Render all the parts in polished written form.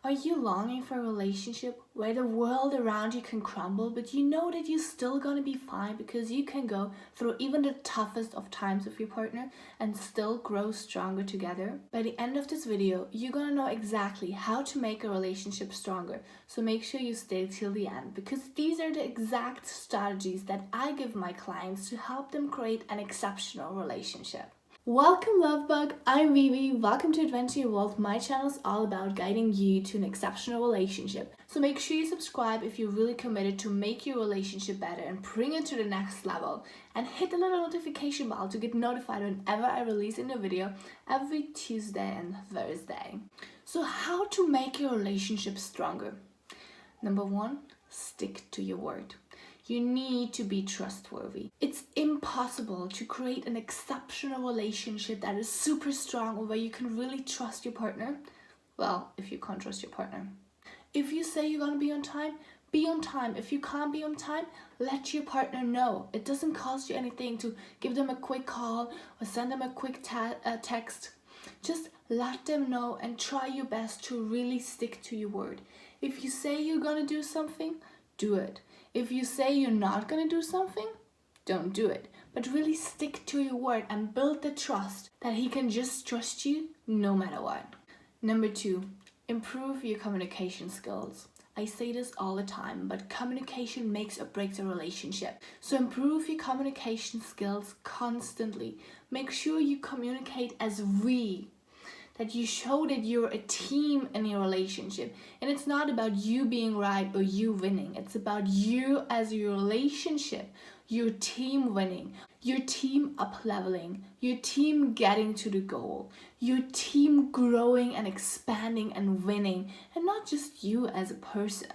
Are you longing for a relationship where the world around you can crumble, but you know that you're still gonna be fine because you can go through even the toughest of times with your partner and still grow stronger together? By the end of this video, you're gonna know exactly how to make a relationship stronger. So make sure you stay till the end, because these are the exact strategies that I give my clients to help them create an exceptional relationship. Welcome Lovebug, I'm Vivi, welcome to Adventure Your World. My channel is all about guiding you to an exceptional relationship. So make sure you subscribe if you're really committed to make your relationship better and bring it to the next level. And hit the little notification bell to get notified whenever I release a new video every Tuesday and Thursday. So how to make your relationship stronger? Number one, stick to your word. You need to be trustworthy. It's impossible to create an exceptional relationship that is super strong or where you can really trust your partner. Well, if you can't trust your partner. If you say you're gonna be on time, be on time. If you can't be on time, let your partner know. It doesn't cost you anything to give them a quick call or send them a quick text. Just let them know and try your best to really stick to your word. If you say you're gonna do something, do it. If you say you're not gonna do something, don't do it. But really stick to your word and build the trust that he can just trust you no matter what. Number two, improve your communication skills. I say this all the time, but communication makes or breaks a relationship. So improve your communication skills constantly. Make sure you communicate as we. That you show that you're a team in your relationship. And it's not about you being right or you winning. It's about you as your relationship, your team winning, your team up-leveling, your team getting to the goal, your team growing and expanding and winning, and not just you as a person.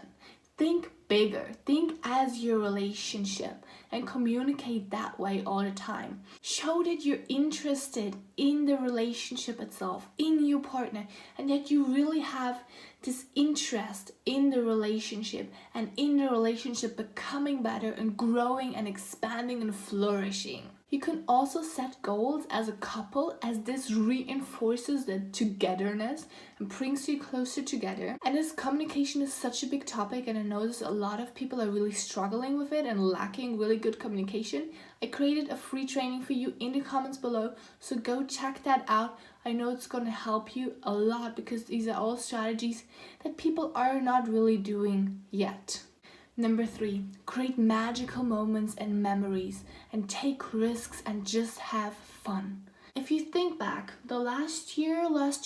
Think bigger, think as your relationship and communicate that way all the time. Show that you're interested in the relationship itself, in your partner, and that you really have this interest in the relationship and in the relationship becoming better and growing and expanding and flourishing. You can also set goals as a couple, as this reinforces the togetherness and brings you closer together. And as communication is such a big topic, and I notice a lot of people are really struggling with it and lacking really good communication, I created a free training for you in the comments below, so go check that out. I know it's going to help you a lot because these are all strategies that people are not really doing yet. Number three, create magical moments and memories and take risks and just have fun. If you think back, the last 2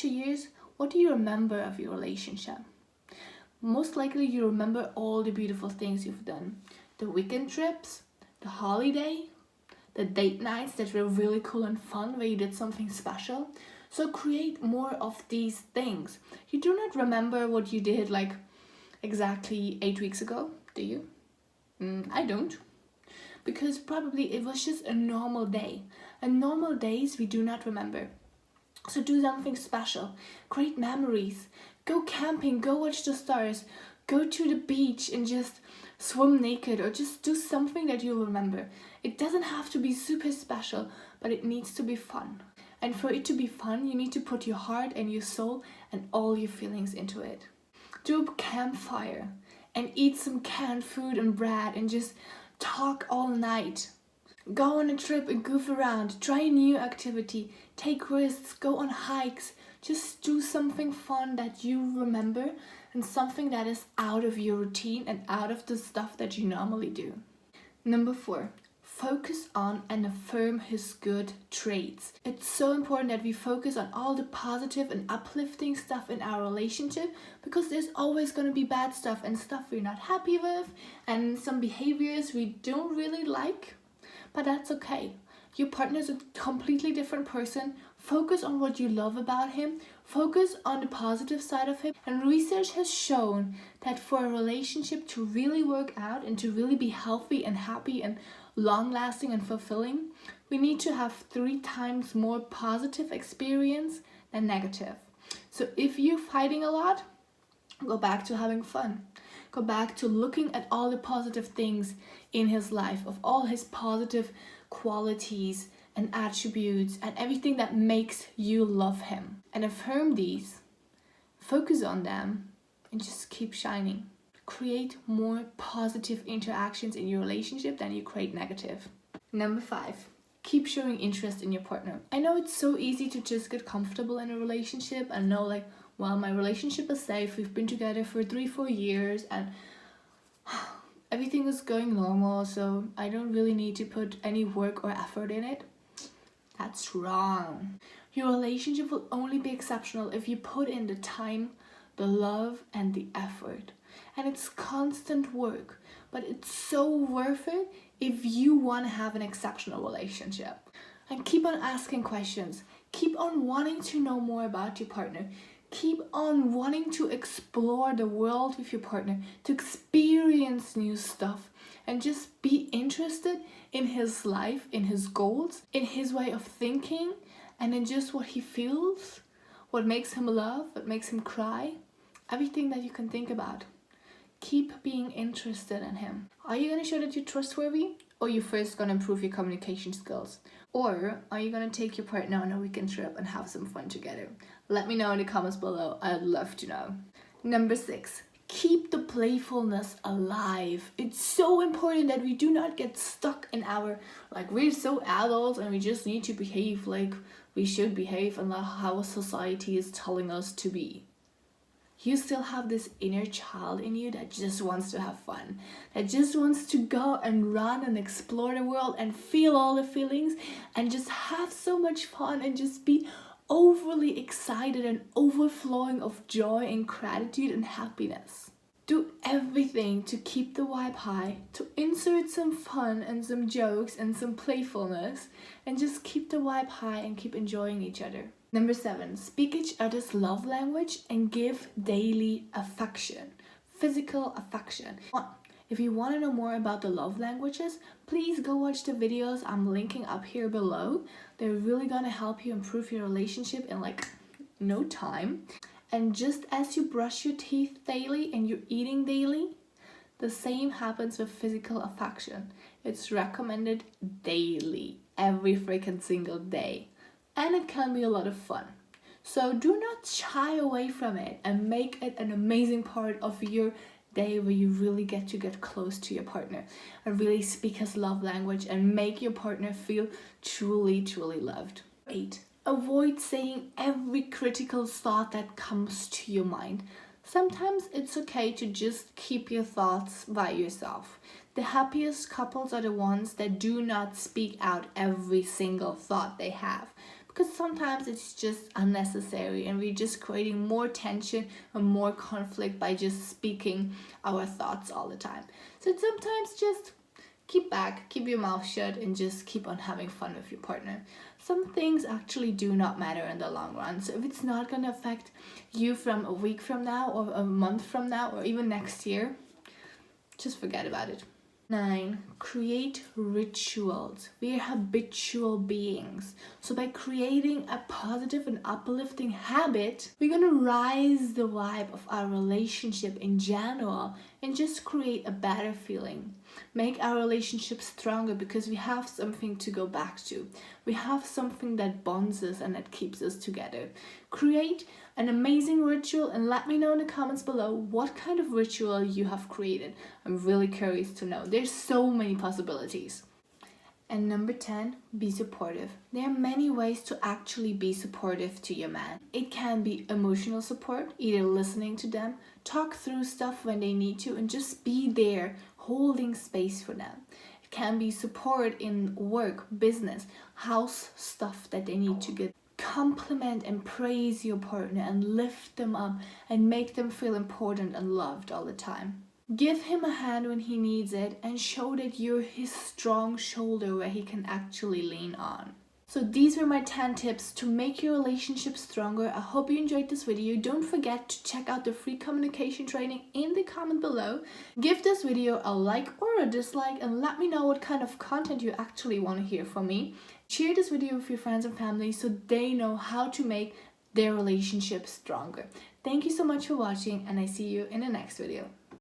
years, what do you remember of your relationship? Most likely you remember all the beautiful things you've done. The weekend trips, the holiday, the date nights that were really cool and fun where you did something special. So create more of these things. You do not remember what you did like exactly 8 weeks ago, do you? I don't. Because probably it was just a normal day. And normal days we do not remember. So do something special. Create memories. Go camping, go watch the stars. Go to the beach and just swim naked, or just do something that you'll remember. It doesn't have to be super special, but it needs to be fun. And for it to be fun, you need to put your heart and your soul and all your feelings into it. Do a campfire and eat some canned food and bread and just talk all night. Go on a trip and goof around. Try a new activity. Take risks. Go on hikes. Just do something fun that you remember and something that is out of your routine and out of the stuff that you normally do. Number four, focus on and affirm his good traits. It's so important that we focus on all the positive and uplifting stuff in our relationship, because there's always going to be bad stuff and stuff we're not happy with and some behaviors we don't really like, but that's okay. Your partner is a completely different person. Focus on what you love about him. Focus on the positive side of him. And research has shown that for a relationship to really work out and to really be healthy and happy and long-lasting and fulfilling, we need to have 3 times more positive experience than negative. So if you're fighting a lot, go back to having fun. Go back to looking at all the positive things in his life, of all his positive qualities and attributes and everything that makes you love him. And affirm these, focus on them, and just keep shining. Create more positive interactions in your relationship than you create negative. Number 5, keep showing interest in your partner. I know it's so easy to just get comfortable in a relationship and know like, well, my relationship is safe. We've been together for 3-4 years and everything is going normal, so I don't really need to put any work or effort in it. That's wrong. Your relationship will only be exceptional if you put in the time, the love, and the effort. And it's constant work, but it's so worth it if you want to have an exceptional relationship. And keep on asking questions. Keep on wanting to know more about your partner. Keep on wanting to explore the world with your partner, to experience new stuff, and just be interested in his life, in his goals, in his way of thinking, and in just what he feels, what makes him laugh, what makes him cry, everything that you can think about. Keep being interested in him. Are you going to show that you're trustworthy? Or are you first going to improve your communication skills? Or are you going to take your partner on a weekend trip and have some fun together? Let me know in the comments below. I'd love to know. Number 6, keep the playfulness alive. It's so important that we do not get stuck in our, like, we're so adults and we just need to behave like we should behave and not how society is telling us to be. You still have this inner child in you that just wants to have fun, that just wants to go and run and explore the world and feel all the feelings and just have so much fun and just be overly excited and overflowing of joy and gratitude and happiness. Do everything to keep the vibe high, to insert some fun and some jokes and some playfulness, and just keep the vibe high and keep enjoying each other. Number 7, speak each other's love language and give daily affection, physical affection. If you want to know more about the love languages, please go watch the videos I'm linking up here below. They're really gonna help you improve your relationship in like no time. And just as you brush your teeth daily and you're eating daily, the same happens with physical affection. It's recommended daily, every freaking single day. And it can be a lot of fun. So do not shy away from it and make it an amazing part of your day where you really get to get close to your partner and really speak his love language and make your partner feel truly, truly loved. 8, avoid saying every critical thought that comes to your mind. Sometimes it's okay to just keep your thoughts by yourself. The happiest couples are the ones that do not speak out every single thought they have. Because sometimes it's just unnecessary and we're just creating more tension and more conflict by just speaking our thoughts all the time. So sometimes just keep back, keep your mouth shut, and just keep on having fun with your partner. Some things actually do not matter in the long run. So if it's not going to affect you from a week from now or a month from now or even next year, just forget about it. 9, create rituals. We are habitual beings. So by creating a positive and uplifting habit, we're going to rise the vibe of our relationship in general and just create a better feeling. Make our relationship stronger because we have something to go back to. We have something that bonds us and that keeps us together. Create an amazing ritual and let me know in the comments below what kind of ritual you have created. I'm really curious to know. There's so many possibilities. And number 10, be supportive. There are many ways to actually be supportive to your man. It can be emotional support, either listening to them, talk through stuff when they need to, and just be there, holding space for them. It can be support in work, business, house stuff that they need to get. Compliment and praise your partner and lift them up and make them feel important and loved all the time. Give him a hand when he needs it and show that you're his strong shoulder where he can actually lean on. So these were my 10 tips to make your relationship stronger. I hope you enjoyed this video. Don't forget to check out the free communication training in the comment below. Give this video a like or a dislike and let me know what kind of content you actually want to hear from me. Share this video with your friends and family so they know how to make their relationship stronger. Thank you so much for watching and I see you in the next video.